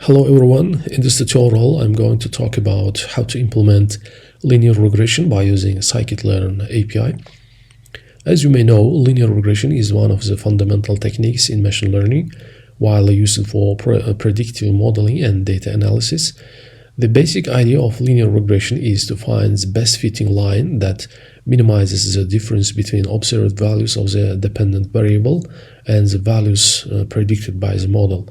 Hello everyone, in this tutorial I'm going to talk about how to implement linear regression by using Scikit-learn API. As you may know, linear regression is one of the fundamental techniques in machine learning, widely used for predictive modeling and data analysis. The basic idea of linear regression is to find the best fitting line that minimizes the difference between observed values of the dependent variable and the values predicted by the model.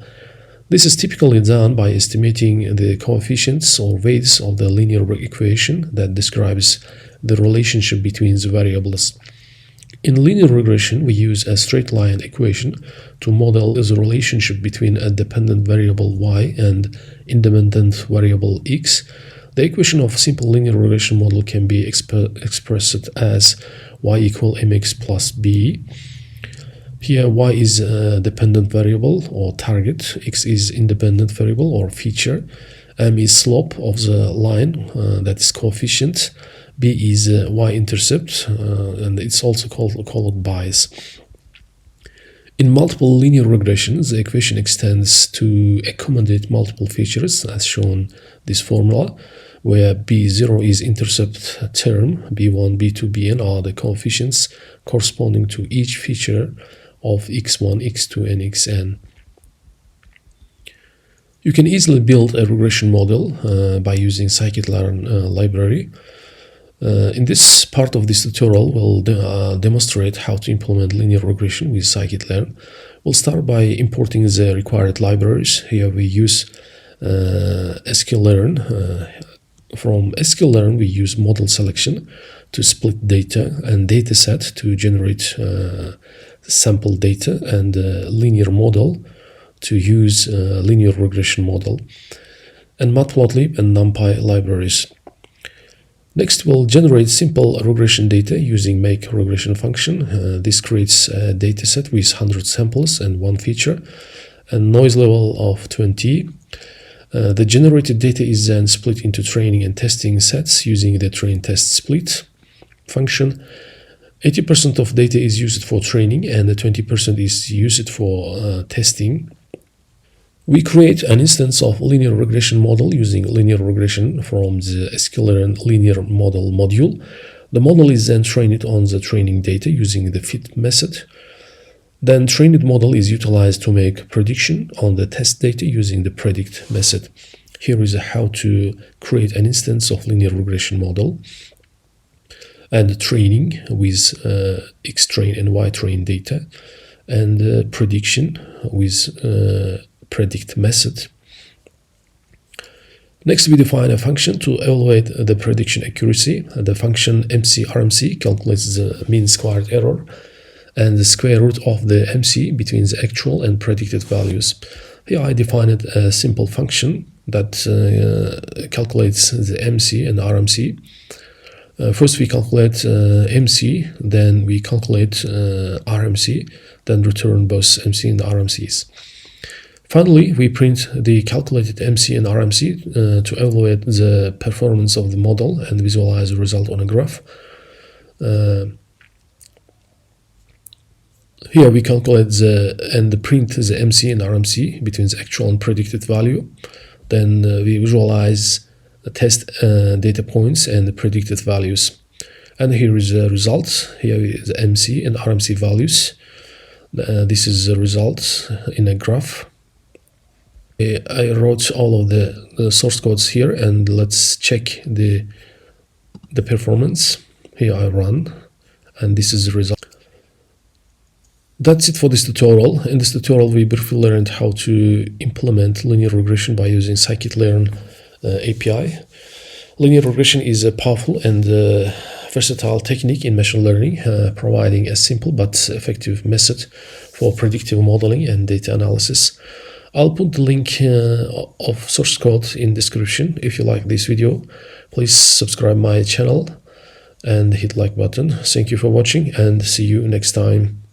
This is typically done by estimating the coefficients or weights of the linear equation that describes the relationship between the variables. In linear regression, we use a straight line equation to model the relationship between a dependent variable y and independent variable x. The equation of simple linear regression model can be expressed as y equal mx plus b. Here, y is a dependent variable or target, x is independent variable or feature, m is slope of the line, that is coefficient, b is y-intercept, and it's also called bias. In multiple linear regressions, the equation extends to accommodate multiple features, as shown this formula, where b0 is intercept term, b1, b2, bn are the coefficients corresponding to each feature of x1, x2, and xn. You can easily build a regression model by using Scikit-learn library. In this part of this tutorial, we'll demonstrate how to implement linear regression with Scikit-learn. We'll start by importing the required libraries. Here we use Scikit-learn. From Scikit-learn, we use model selection to split data and dataset to generate sample data, and linear model to use linear regression model, and matplotlib and numpy libraries. Next, we'll generate simple regression data using make regression function. This creates a dataset with 100 samples and one feature, and noise level of 20. The generated data is then split into training and testing sets using the train test split function. 80% of data is used for training and 20% is used for testing. We create an instance of linear regression model using linear regression from the Scikit-learn linear model module. The model is then trained on the training data using the fit method. Then trained model is utilized to make prediction on the test data using the predict method. Here is how to create an instance of linear regression model and training with x-train and y-train data, and prediction with predict method. Next, we define a function to evaluate the prediction accuracy. The function MC calculates the mean squared error and the square root of the MC between the actual and predicted values. Here I defined a simple function that calculates the MC and RMC. First we calculate MC, then we calculate RMC, then return both MC and RMCs. Finally, we print the calculated MC and RMC to evaluate the performance of the model and visualize the result on a graph. Here we calculate and print the MC and RMC between the actual and predicted value. Then we visualize the test data points and the predicted values. And here is the results. Here is the MC and RMC values. This is the result in a graph. I wrote all of the source codes here, and let's check the performance. Here I run, and this is the result. That's it for this tutorial. In this tutorial, we briefly learned how to implement linear regression by using Scikit-learn API. Linear regression is a powerful and versatile technique in machine learning, providing a simple but effective method for predictive modeling and data analysis. I'll put the link of source code in description. If you like this video, please subscribe my channel and hit like button. Thank you for watching, and see you next time.